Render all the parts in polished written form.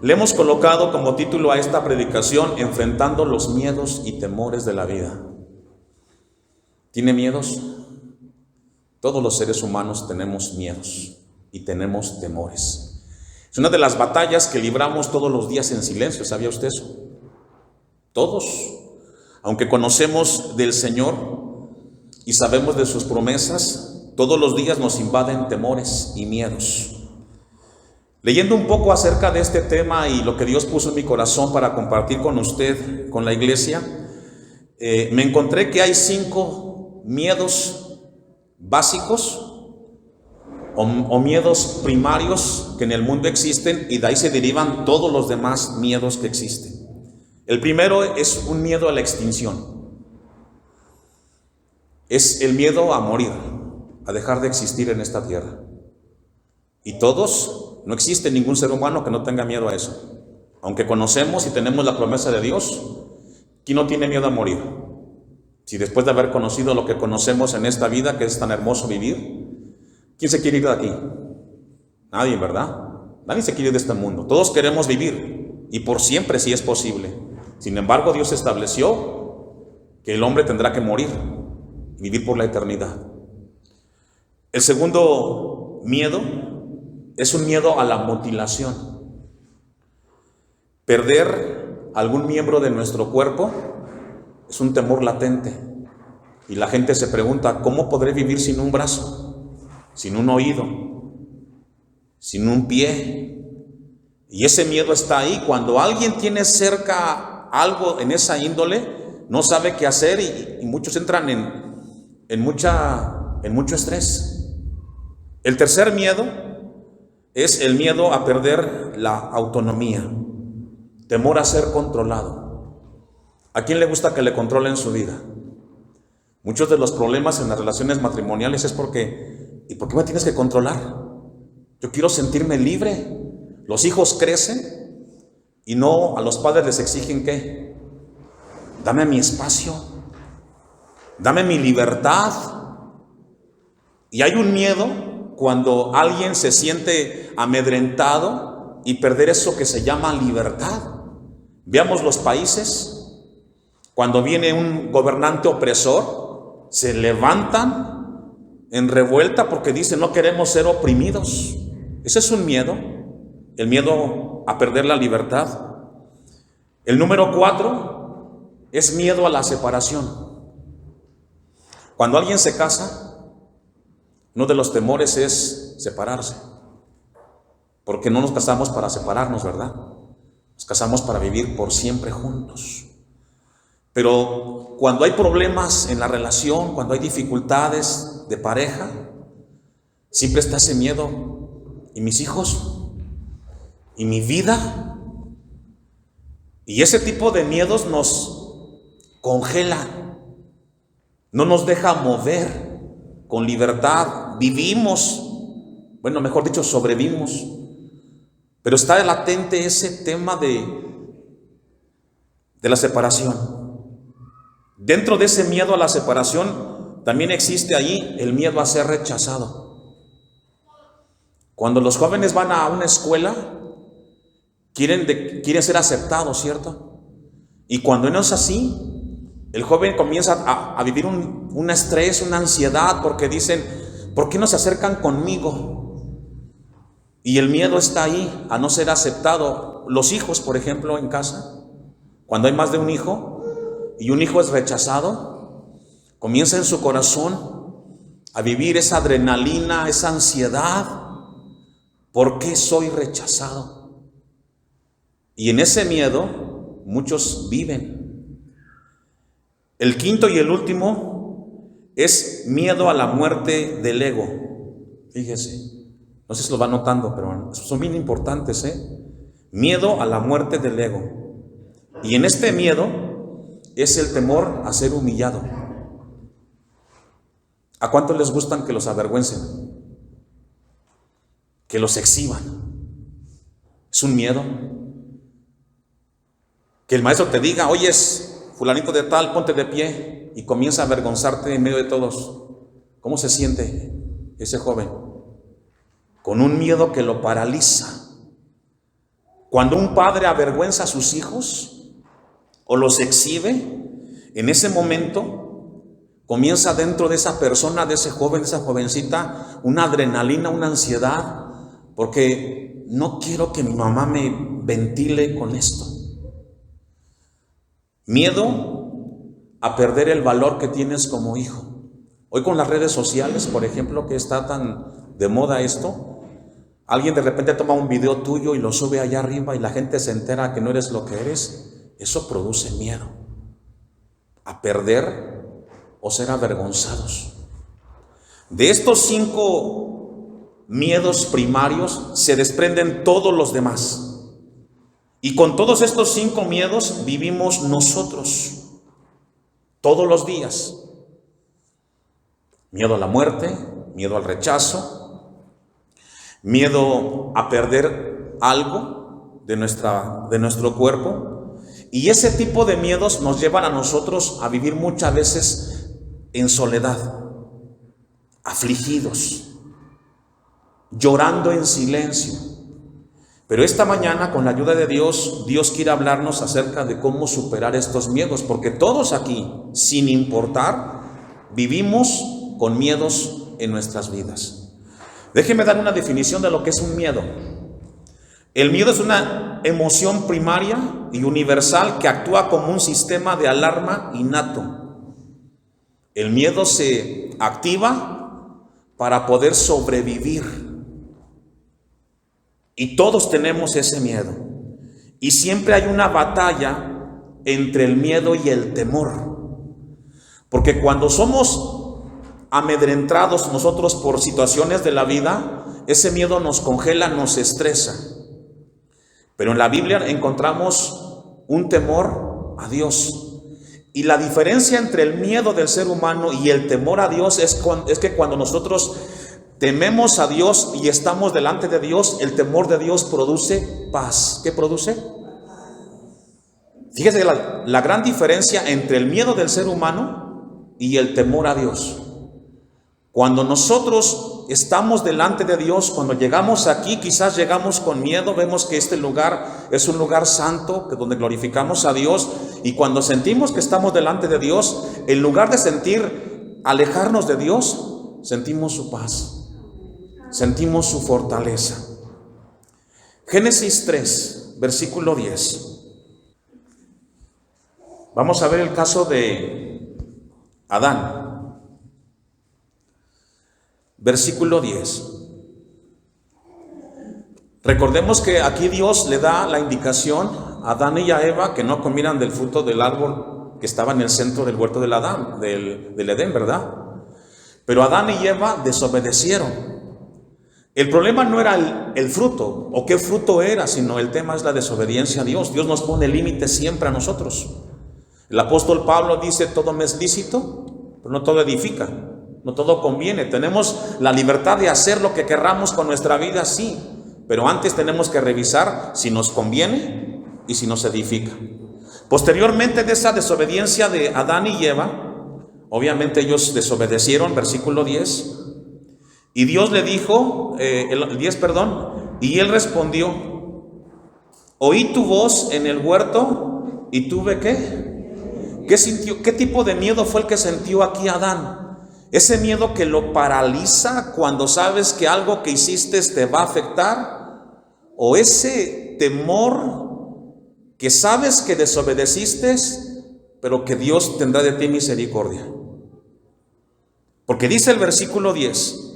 Le hemos colocado como título a esta predicación: enfrentando los miedos y temores de la vida. ¿Tiene miedos? Todos los seres humanos tenemos miedos y tenemos temores. Es una de las batallas que libramos todos los días en silencio. ¿Sabía usted eso? Todos, aunque conocemos del Señor y sabemos de sus promesas, todos los días nos invaden temores y miedos. Leyendo un poco acerca de este tema y lo que Dios puso en mi corazón para compartir con usted, con la iglesia, me encontré que hay 5 miedos básicos o miedos primarios que en el mundo existen, y de ahí se derivan todos los demás miedos que existen. El primero es un miedo a la extinción. Es el miedo a morir, a dejar de existir en esta tierra. Y todos, no existe ningún ser humano que no tenga miedo a eso. Aunque conocemos y tenemos la promesa de Dios, ¿quién no tiene miedo a morir? Si después de haber conocido lo que conocemos en esta vida, que es tan hermoso vivir, ¿quién se quiere ir de aquí? Nadie, ¿verdad? Nadie se quiere ir de este mundo. Todos queremos vivir, y por siempre si es posible. Sin embargo, Dios estableció que el hombre tendrá que morir y vivir por la eternidad. El segundo miedo es un miedo a la mutilación. Perder algún miembro de nuestro cuerpo es un temor latente. Y la gente se pregunta: ¿cómo podré vivir sin un brazo, sin un oído, sin un pie? Y ese miedo está ahí. Cuando alguien tiene cerca algo en esa índole, no sabe qué hacer, y muchos entran en mucho estrés. El tercer miedo es el miedo a perder la autonomía, temor a ser controlado. ¿A quién le gusta que le controlen su vida? Muchos de los problemas en las relaciones matrimoniales es porque, ¿y por qué me tienes que controlar? Yo quiero sentirme libre. Los hijos crecen y no, a los padres les exigen ¿qué? Dame mi espacio, dame mi libertad. Y hay un miedo cuando alguien se siente amedrentado y perder eso que se llama libertad. Veamos los países. Cuando viene un gobernante opresor, se levantan en revuelta porque dicen: no queremos ser oprimidos. Ese es un miedo, el miedo a perder la libertad. El número 4 es miedo a la separación. Cuando alguien se casa, uno de los temores es separarse, porque no nos casamos para separarnos, ¿verdad? Nos casamos para vivir por siempre juntos. Pero cuando hay problemas en la relación, cuando hay dificultades de pareja, siempre está ese miedo: ¿y mis hijos? ¿Y mi vida? Y ese tipo de miedos nos congela, no nos deja mover con libertad. Vivimos, bueno, mejor dicho, sobrevivimos, pero está latente ese tema de la separación. Dentro de ese miedo a la separación también existe ahí el miedo a ser rechazado. Cuando los jóvenes van a una escuela, quieren ser aceptados, ¿cierto? Y cuando no es así, el joven comienza a vivir un estrés, una ansiedad, porque dicen: ¿por qué no se acercan conmigo? Y el miedo está ahí a no ser aceptado. Los hijos, por ejemplo, en casa, cuando hay más de un hijo y un hijo es rechazado, comienza en su corazón a vivir esa adrenalina, esa ansiedad. ¿Por qué soy rechazado? Y en ese miedo muchos viven. El quinto y el último es miedo a la muerte del ego. Fíjese, no sé si lo va notando, pero son bien importantes, Miedo a la muerte del ego. Y en este miedo es el temor a ser humillado. ¿A cuántos les gustan que los avergüencen? Que los exhiban. Es un miedo. Que el maestro te diga: oyes, fulanito de tal, ponte de pie, y comienza a avergonzarte en medio de todos. ¿Cómo se siente ese joven? Con un miedo que lo paraliza. Cuando un padre avergüenza a sus hijos o los exhibe, en ese momento comienza dentro de esa persona, de ese joven, de esa jovencita, una adrenalina, una ansiedad, porque no quiero que mi mamá me ventile con esto. Miedo a perder el valor que tienes como hijo. Hoy con las redes sociales, por ejemplo, que está tan de moda esto, alguien de repente toma un video tuyo y lo sube allá arriba y la gente se entera que no eres lo que eres. Eso produce miedo a perder o ser avergonzados. De estos 5 miedos primarios se desprenden todos los demás. Y con todos estos 5 miedos vivimos nosotros todos los días. Miedo a la muerte, miedo al rechazo, miedo a perder algo de nuestro cuerpo. Y ese tipo de miedos nos llevan a nosotros a vivir muchas veces en soledad, afligidos, llorando en silencio. Pero esta mañana, con la ayuda de Dios, Dios quiere hablarnos acerca de cómo superar estos miedos, porque todos aquí, sin importar, vivimos con miedos en nuestras vidas. Déjeme dar una definición de lo que es un miedo. El miedo es una emoción primaria y universal que actúa como un sistema de alarma innato. El miedo se activa para poder sobrevivir. Y todos tenemos ese miedo. Y siempre hay una batalla entre el miedo y el temor. Porque cuando somos amedrentados nosotros por situaciones de la vida, ese miedo nos congela, nos estresa. Pero en la Biblia encontramos un temor a Dios. Y la diferencia entre el miedo del ser humano y el temor a Dios es que cuando nosotros tememos a Dios y estamos delante de Dios, el temor de Dios produce paz. ¿Qué produce? Fíjese la gran diferencia entre el miedo del ser humano y el temor a Dios. Cuando nosotros estamos delante de Dios, cuando llegamos aquí, quizás llegamos con miedo, vemos que este lugar es un lugar santo, donde glorificamos a Dios, y cuando sentimos que estamos delante de Dios, en lugar de sentir alejarnos de Dios, sentimos su paz. Sentimos su fortaleza. Génesis 3, versículo 10. Vamos a ver el caso de Adán. Versículo 10. Recordemos que aquí Dios le da la indicación a Adán y a Eva que no comieran del fruto del árbol que estaba en el centro del huerto del Edén, ¿verdad? Pero Adán y Eva desobedecieron. El problema no era el fruto o qué fruto era, sino el tema es la desobediencia a Dios. Dios nos pone límites siempre a nosotros. El apóstol Pablo dice: todo me es lícito, pero no todo edifica, no todo conviene. Tenemos la libertad de hacer lo que querramos con nuestra vida, sí, pero antes tenemos que revisar si nos conviene y si nos edifica. Posteriormente de esa desobediencia de Adán y Eva, obviamente ellos desobedecieron, versículo 10. Y Dios le dijo, y él respondió: oí tu voz en el huerto y tuve ¿qué? ¿Qué sintió? ¿Qué tipo de miedo fue el que sintió aquí Adán? Ese miedo que lo paraliza cuando sabes que algo que hiciste te va a afectar, o ese temor que sabes que desobedeciste, pero que Dios tendrá de ti misericordia. Porque dice el versículo 10: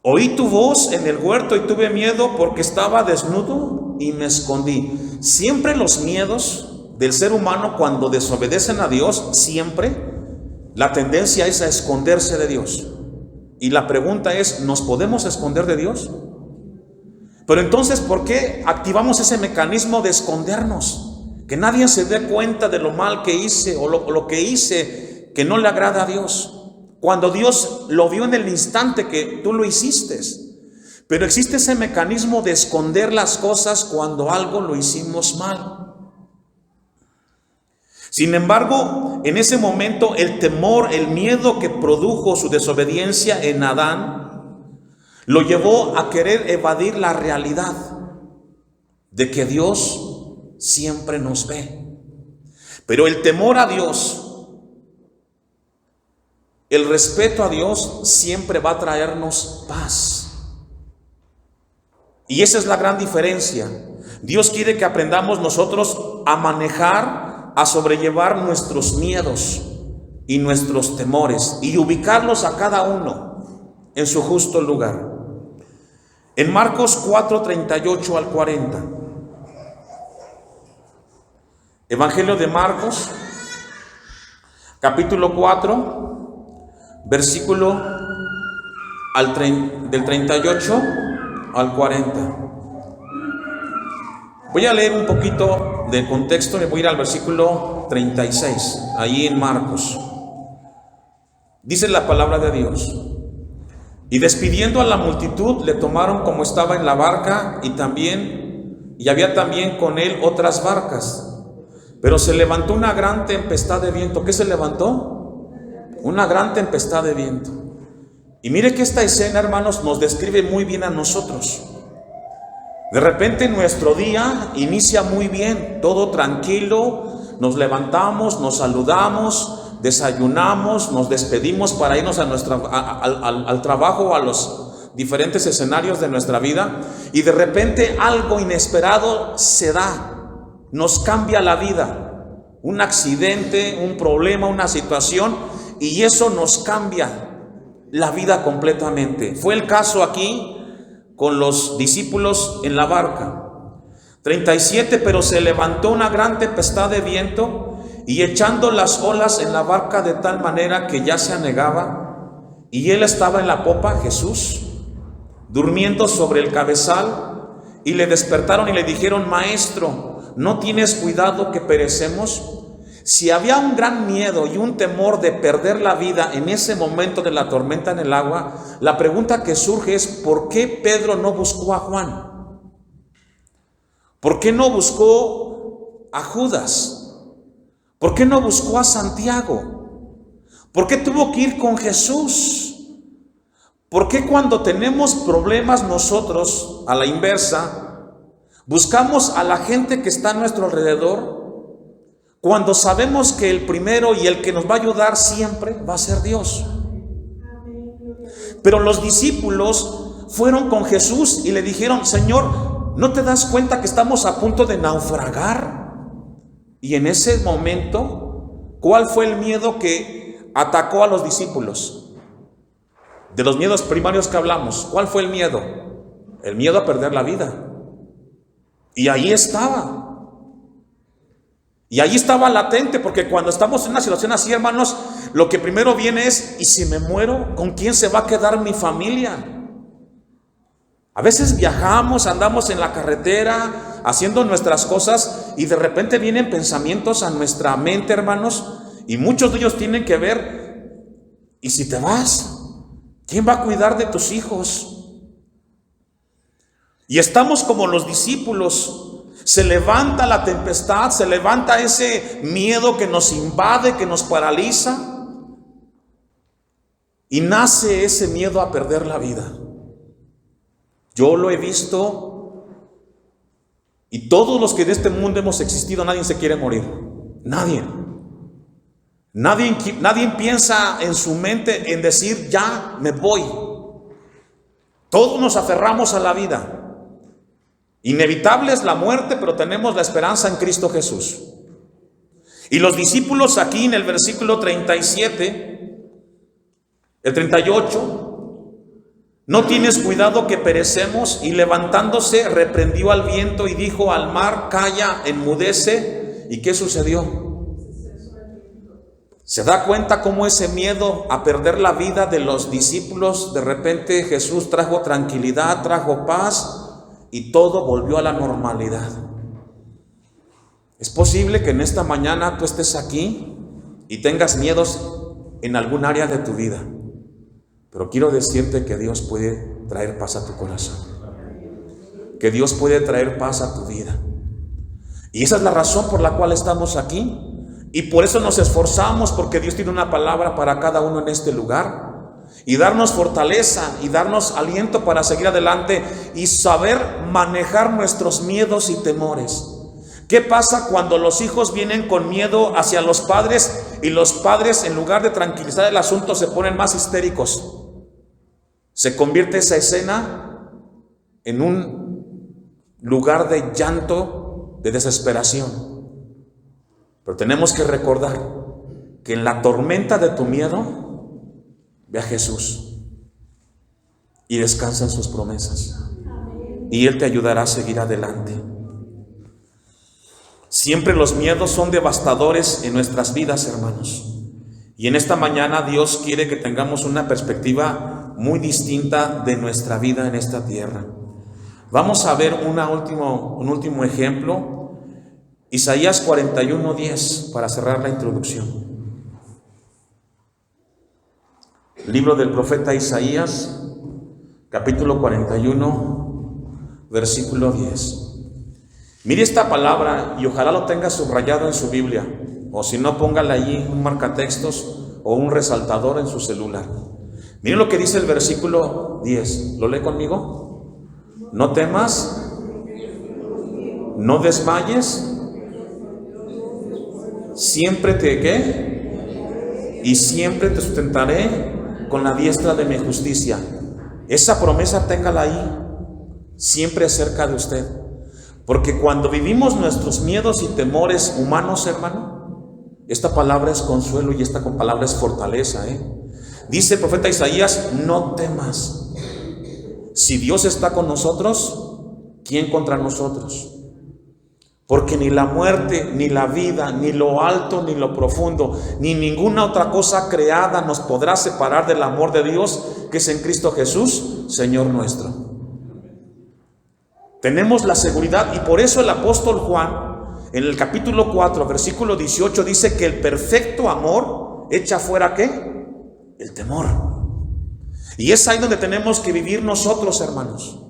oí tu voz en el huerto y tuve miedo porque estaba desnudo y me escondí. Siempre los miedos del ser humano cuando desobedecen a Dios, siempre la tendencia es a esconderse de Dios. Y la pregunta es, ¿nos podemos esconder de Dios? Pero entonces, ¿por qué activamos ese mecanismo de escondernos? Que nadie se dé cuenta de lo mal que hice o lo que hice que no le agrada a Dios. Cuando Dios lo vio en el instante que tú lo hiciste. Pero existe ese mecanismo de esconder las cosas cuando algo lo hicimos mal. Sin embargo, en ese momento el temor, el miedo que produjo su desobediencia en Adán, lo llevó a querer evadir la realidad. de que Dios siempre nos ve. Pero el temor a Dios, el respeto a Dios siempre va a traernos paz. Y esa es la gran diferencia. Dios quiere que aprendamos nosotros a manejar, a sobrellevar nuestros miedos y nuestros temores y ubicarlos a cada uno en su justo lugar. En Marcos 4:38 al 40. Evangelio de Marcos, capítulo 4, versículo del 38 al 40. Voy a leer un poquito de contexto, me voy a ir al versículo 36, ahí en Marcos. Dice la palabra de Dios: y despidiendo a la multitud, le tomaron como estaba en la barca, y había también con él otras barcas. Pero se levantó una gran tempestad de viento. ¿Qué se levantó? Una gran tempestad de viento. Y mire que esta escena, hermanos, nos describe muy bien a nosotros. De repente nuestro día inicia muy bien, todo tranquilo, nos levantamos, nos saludamos, desayunamos, nos despedimos para irnos al trabajo o a los diferentes escenarios de nuestra vida, y de repente algo inesperado se da, nos cambia la vida, un accidente, un problema, una situación, y eso nos cambia la vida completamente. Fue el caso aquí con los discípulos en la barca. 37, pero se levantó una gran tempestad de viento y echando las olas en la barca de tal manera que ya se anegaba, y él estaba en la popa, Jesús, durmiendo sobre el cabezal, y le despertaron y le dijeron: Maestro, ¿no tienes cuidado que perecemos? Si había un gran miedo y un temor de perder la vida en ese momento de la tormenta en el agua, la pregunta que surge es: ¿por qué Pedro no buscó a Juan? ¿Por qué no buscó a Judas? ¿Por qué no buscó a Santiago? ¿Por qué tuvo que ir con Jesús? ¿Por qué cuando tenemos problemas nosotros, a la inversa, buscamos a la gente que está a nuestro alrededor, cuando sabemos que el primero y el que nos va a ayudar siempre va a ser Dios? Pero los discípulos fueron con Jesús y le dijeron: Señor, ¿no te das cuenta que estamos a punto de naufragar? Y en ese momento, ¿cuál fue el miedo que atacó a los discípulos? De los miedos primarios que hablamos, ¿cuál fue el miedo? El miedo a perder la vida. Y ahí estaba. Y ahí estaba latente, porque cuando estamos en una situación así, hermanos, lo que primero viene es: ¿y si me muero? ¿Con quién se va a quedar mi familia? A veces viajamos, andamos en la carretera, haciendo nuestras cosas, y de repente vienen pensamientos a nuestra mente, hermanos, y muchos de ellos tienen que ver: ¿y si te vas? ¿Quién va a cuidar de tus hijos? Y estamos como los discípulos. Se levanta la tempestad, se levanta ese miedo que nos invade, que nos paraliza, y nace ese miedo a perder la vida. Yo lo he visto, y todos los que en este mundo hemos existido, nadie se quiere morir. Nadie piensa en su mente en decir: ya me voy. Todos nos aferramos a la vida. Inevitable es la muerte, pero tenemos la esperanza en Cristo Jesús. Y los discípulos aquí en el versículo 37, el 38, ¿no tienes cuidado que perecemos? Y levantándose reprendió al viento y dijo al mar: calla, enmudece. ¿Y qué sucedió? ¿Se da cuenta cómo ese miedo a perder la vida de los discípulos, de repente Jesús trajo tranquilidad, trajo paz, y todo volvió a la normalidad? Es posible que en esta mañana tú estés aquí y tengas miedos en algún área de tu vida, pero quiero decirte que Dios puede traer paz a tu corazón, que Dios puede traer paz a tu vida. Y esa es la razón por la cual estamos aquí, y por eso nos esforzamos, porque Dios tiene una palabra para cada uno en este lugar. y darnos fortaleza y darnos aliento para seguir adelante y saber manejar nuestros miedos y temores. ¿Qué pasa cuando los hijos vienen con miedo hacia los padres y los padres, en lugar de tranquilizar el asunto, se ponen más histéricos? Se convierte esa escena en un lugar de llanto, de desesperación. Pero tenemos que recordar que en la tormenta de tu miedo, ve a Jesús y descansa en sus promesas, y Él te ayudará a seguir adelante. Siempre los miedos son devastadores en nuestras vidas, hermanos. Y en esta mañana Dios quiere que tengamos una perspectiva muy distinta de nuestra vida en esta tierra. Vamos a ver un último ejemplo. Isaías 41:10, para cerrar la introducción. Libro del profeta Isaías, capítulo 41, versículo 10. Mire esta palabra y ojalá lo tenga subrayado en su Biblia, o si no, póngale allí un marcatextos o un resaltador en su celular. Mire lo que dice el versículo 10. ¿Lo lee conmigo? No temas, no desmayes, siempre te ¿qué? Y siempre te sustentaré con la diestra de mi justicia. Esa promesa téngala ahí, siempre cerca de usted. Porque cuando vivimos nuestros miedos y temores humanos, hermano, esta palabra es consuelo y esta palabra es fortaleza. Dice el profeta Isaías, no temas. Si Dios está con nosotros, ¿quién contra nosotros? Porque ni la muerte, ni la vida, ni lo alto, ni lo profundo, ni ninguna otra cosa creada nos podrá separar del amor de Dios que es en Cristo Jesús, Señor nuestro. Tenemos la seguridad, y por eso el apóstol Juan, en el capítulo 4, versículo 18, dice que el perfecto amor echa fuera ¿qué? El temor. Y es ahí donde tenemos que vivir nosotros, hermanos,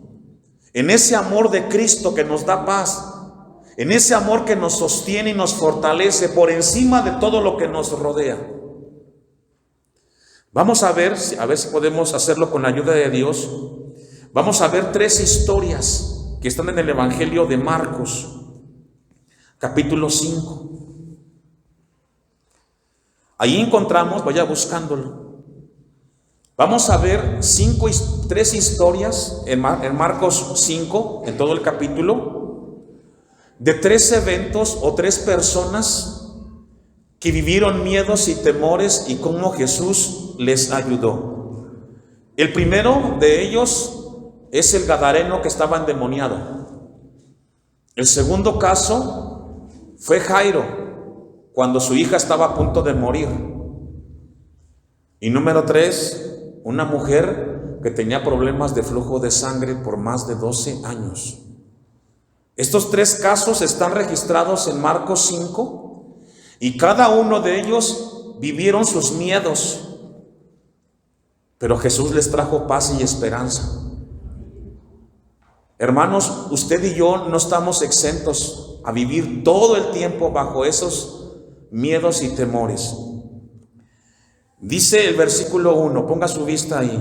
en ese amor de Cristo que nos da paz, en ese amor que nos sostiene y nos fortalece por encima de todo lo que nos rodea. Vamos a ver si podemos hacerlo con la ayuda de Dios. Vamos a ver 3 historias que están en el Evangelio de Marcos, capítulo 5. Ahí encontramos, vaya buscándolo. Vamos a ver 3 historias en Marcos 5, en todo el capítulo, de 3 eventos o 3 personas que vivieron miedos y temores y cómo Jesús les ayudó. El primero de ellos es el gadareno que estaba endemoniado. El segundo caso fue Jairo, cuando su hija estaba a punto de morir. Y número 3, una mujer que tenía problemas de flujo de sangre por más de 12 años. Estos 3 casos están registrados en Marcos 5 y cada uno de ellos vivieron sus miedos, pero Jesús les trajo paz y esperanza. Hermanos, usted y yo no estamos exentos a vivir todo el tiempo bajo esos miedos y temores. Dice el versículo 1, ponga su vista ahí.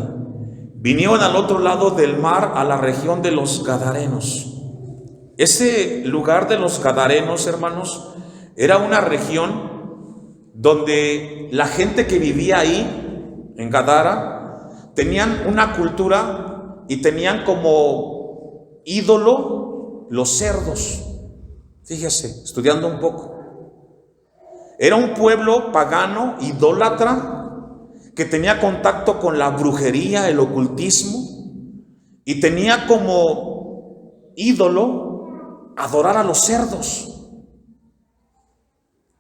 Vinieron al otro lado del mar, a la región de los Gadarenos. Ese lugar de los Gadarenos, hermanos, era una región donde la gente que vivía ahí, en Gadara, tenían una cultura y tenían como ídolo los cerdos. Fíjese, estudiando un poco. Era un pueblo pagano, idólatra, que tenía contacto con la brujería, el ocultismo, y tenía como ídolo adorar a los cerdos.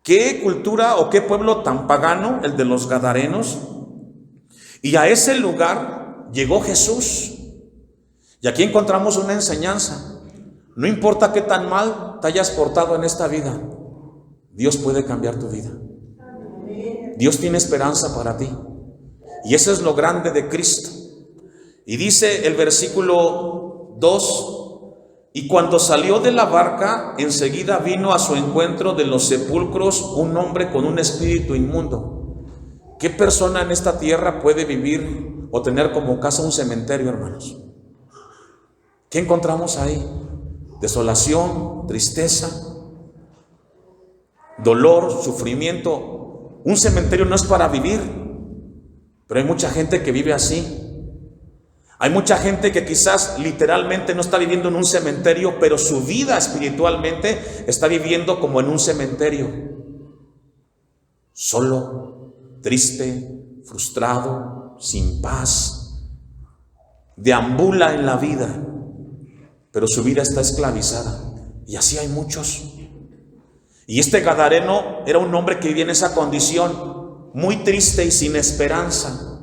¿Qué cultura o qué pueblo tan pagano, el de los Gadarenos? Y a ese lugar llegó Jesús. Y aquí encontramos una enseñanza. No importa qué tan mal te hayas portado en esta vida, Dios puede cambiar tu vida. Dios tiene esperanza para ti. Y eso es lo grande de Cristo. Y dice el versículo 2, y cuando salió de la barca, enseguida vino a su encuentro de los sepulcros un hombre con un espíritu inmundo, ¿Qué persona en esta tierra puede vivir o tener como casa un cementerio, hermanos? ¿Qué encontramos ahí? Desolación, tristeza, dolor, sufrimiento. Un cementerio no es para vivir, pero hay mucha gente que vive así. Hay mucha gente que quizás literalmente no está viviendo en un cementerio, pero su vida espiritualmente está viviendo como en un cementerio. Solo, triste, frustrado, sin paz. Deambula en la vida, pero su vida está esclavizada. Y así hay muchos. Y este gadareno era un hombre que vivía en esa condición, muy triste y sin esperanza.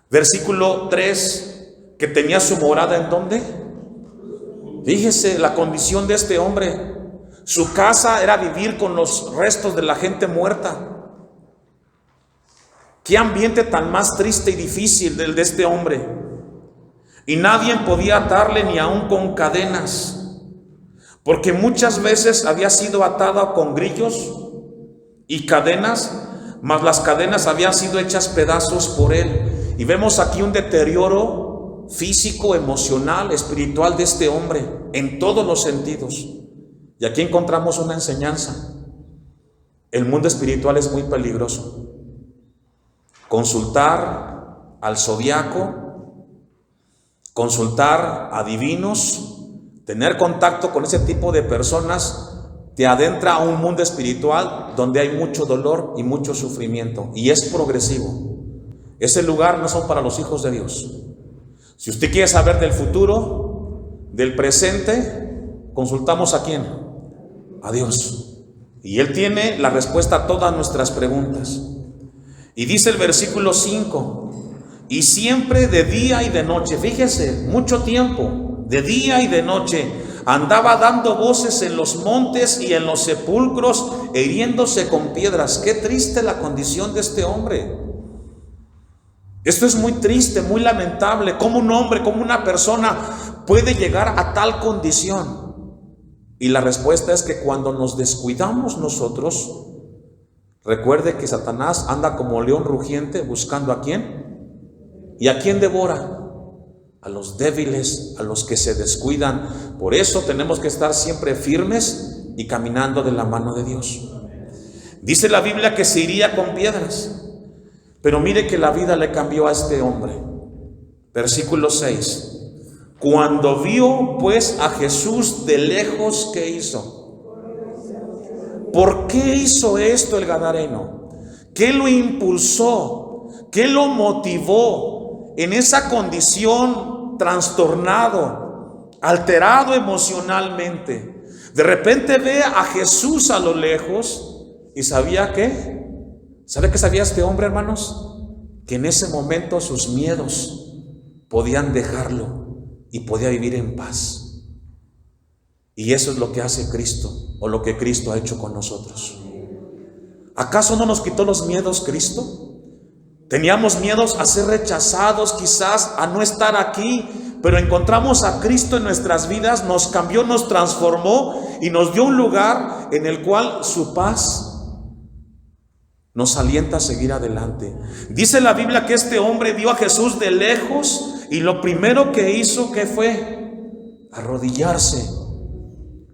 Versículo 3, que tenía su morada ¿en dónde? Fíjese la condición de este hombre. Su casa era vivir con los restos de la gente muerta. Qué ambiente tan más triste y difícil el de este hombre. Y nadie podía atarle ni aun con cadenas, porque muchas veces había sido atado con grillos y cadenas, mas las cadenas habían sido hechas pedazos por él. Y vemos aquí un deterioro físico, emocional, espiritual de este hombre, en todos los sentidos. Y aquí encontramos una enseñanza. El mundo espiritual es muy peligroso. Consultar al zodiaco, consultar a divinos, tener contacto con ese tipo de personas, te adentra a un mundo espiritual donde hay mucho dolor y mucho sufrimiento. Y es progresivo. Ese lugar no son para los hijos de Dios. Si usted quiere saber del futuro, del presente, consultamos ¿a quién? A Dios. Y Él tiene la respuesta a todas nuestras preguntas. Y dice el versículo 5, y siempre de día y de noche, fíjese, mucho tiempo, de día y de noche, andaba dando voces en los montes y en los sepulcros, hiriéndose con piedras. Qué triste la condición de este hombre. Esto es muy triste, muy lamentable. ¿Cómo un hombre, cómo una persona puede llegar a tal condición? Y la respuesta es que cuando nos descuidamos nosotros, recuerde que Satanás anda como león rugiente buscando ¿a quién? ¿Y a quién devora? A los débiles, a los que se descuidan. Por eso tenemos que estar siempre firmes y caminando de la mano de Dios. Dice la Biblia que se iría con piedras. Pero mire que la vida le cambió a este hombre. Versículo 6. Cuando vio pues a Jesús de lejos, ¿qué hizo? ¿Por qué hizo esto el gadareno? ¿Qué lo impulsó? ¿Qué lo motivó en esa condición trastornado, alterado emocionalmente? De repente ve a Jesús a lo lejos y ¿sabía qué? ¿Sabe qué sabía este hombre, hermanos? Que en ese momento sus miedos podían dejarlo y podía vivir en paz. Y eso es lo que hace Cristo, o lo que Cristo ha hecho con nosotros. ¿Acaso no nos quitó los miedos Cristo? Teníamos miedos a ser rechazados, quizás a no estar aquí, pero encontramos a Cristo en nuestras vidas, nos cambió, nos transformó y nos dio un lugar en el cual su paz nos alienta a seguir adelante. Dice la Biblia que este hombre vio a Jesús de lejos y lo primero que hizo, ¿qué fue? Arrodillarse.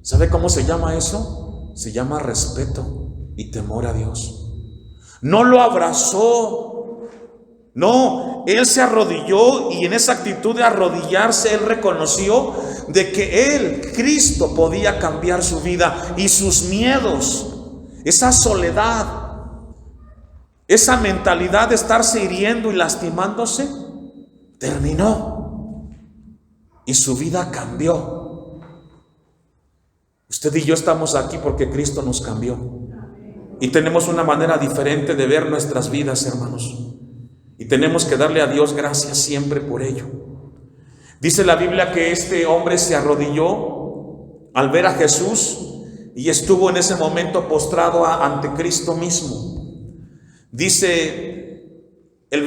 ¿Sabe cómo se llama eso? Se llama respeto y temor a Dios. No lo abrazó. No, él se arrodilló y en esa actitud de arrodillarse, él reconoció de que él, Cristo, podía cambiar su vida y sus miedos, esa soledad, esa mentalidad de estarse hiriendo y lastimándose, terminó y su vida cambió. Usted y yo estamos aquí porque Cristo nos cambió y tenemos una manera diferente de ver nuestras vidas, hermanos, y tenemos que darle a Dios gracias siempre por ello. Dice la Biblia que este hombre se arrodilló al ver a Jesús y estuvo en ese momento postrado ante Cristo mismo. Dice el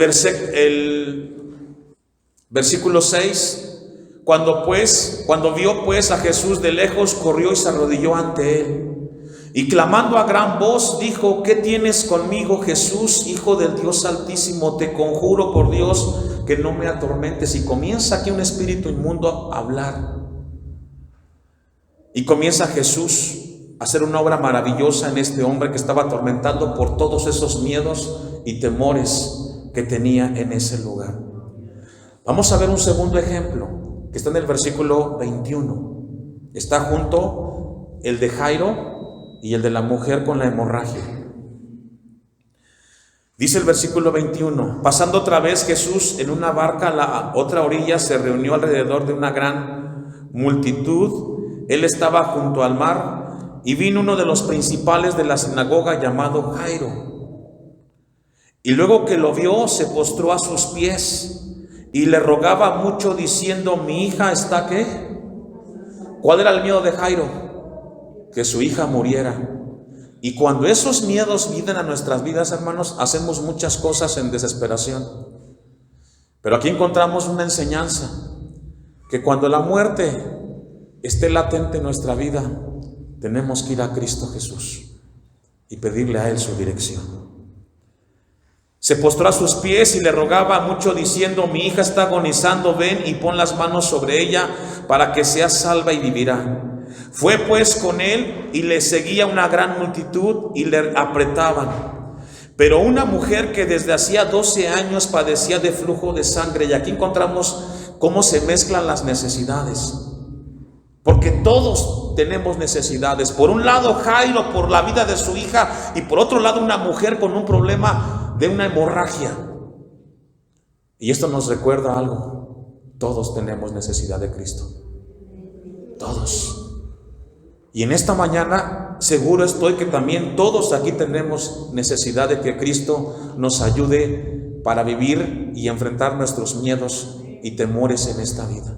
versículo 6, cuando vio pues a Jesús de lejos, corrió y se arrodilló ante él. Y clamando a gran voz dijo: ¿qué tienes conmigo, Jesús, Hijo del Dios Altísimo? Te conjuro por Dios que no me atormentes. Y comienza aquí un espíritu inmundo a hablar. Y comienza Jesús a hacer una obra maravillosa en este hombre que estaba atormentado por todos esos miedos y temores que tenía en ese lugar. Vamos a ver un segundo ejemplo que está en el versículo 21. Está junto el de Jairo y el de la mujer con la hemorragia. Dice el versículo 21: pasando otra vez Jesús en una barca a la otra orilla, se reunió alrededor de una gran multitud. Él estaba junto al mar y vino uno de los principales de la sinagoga llamado Jairo. Y luego que lo vio, se postró a sus pies y le rogaba mucho diciendo: mi hija está ¿qué? ¿Cuál era el miedo de Jairo? Que su hija muriera. Y cuando esos miedos vienen a nuestras vidas, hermanos, hacemos muchas cosas en desesperación. Pero aquí encontramos una enseñanza, que cuando la muerte esté latente en nuestra vida, tenemos que ir a Cristo Jesús y pedirle a Él su dirección. Se postró a sus pies y le rogaba mucho diciendo: mi hija está agonizando, ven y pon las manos sobre ella para que sea salva y vivirá. Fue pues con él y le seguía una gran multitud y le apretaban. Pero una mujer que desde hacía 12 años padecía de flujo de sangre, y aquí encontramos cómo se mezclan las necesidades, porque todos tenemos necesidades. Por un lado Jairo por la vida de su hija, y por otro lado una mujer con un problema de una hemorragia. Y esto nos recuerda algo: todos tenemos necesidad de Cristo, todos. Y en esta mañana seguro estoy que también todos aquí tenemos necesidad de que Cristo nos ayude para vivir y enfrentar nuestros miedos y temores en esta vida.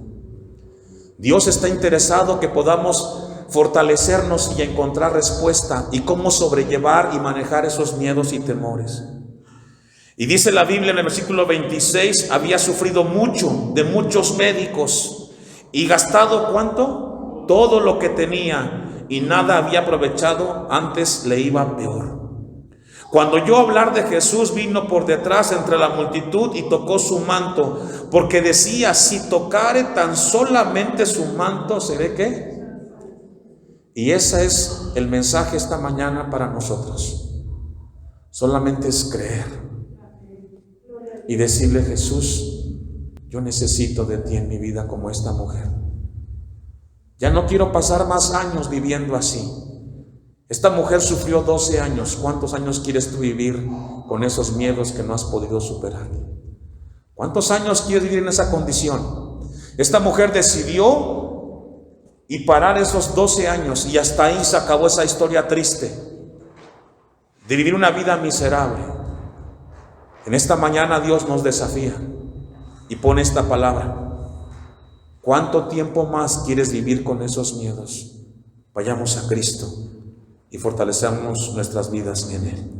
Dios está interesado que podamos fortalecernos y encontrar respuesta y cómo sobrellevar y manejar esos miedos y temores. Y dice la Biblia en el versículo 26: había sufrido mucho de muchos médicos y gastado ¿cuánto? Todo lo que tenía, y nada había aprovechado, antes le iba peor. Cuando oyó hablar de Jesús, vino por detrás entre la multitud y tocó su manto, porque decía: si tocare tan solamente su manto, ¿seré qué? Y ese es el mensaje esta mañana para nosotros. Solamente es creer y decirle: Jesús, yo necesito de ti en mi vida como esta mujer. Ya no quiero pasar más años viviendo así. Esta mujer sufrió 12 años. ¿Cuántos años quieres tú vivir con esos miedos que no has podido superar? ¿Cuántos años quieres vivir en esa condición? Esta mujer decidió y parar esos 12 años, y hasta ahí se acabó esa historia triste de vivir una vida miserable. En esta mañana Dios nos desafía y pone esta palabra: ¿cuánto tiempo más quieres vivir con esos miedos? Vayamos a Cristo y fortalecamos nuestras vidas en Él.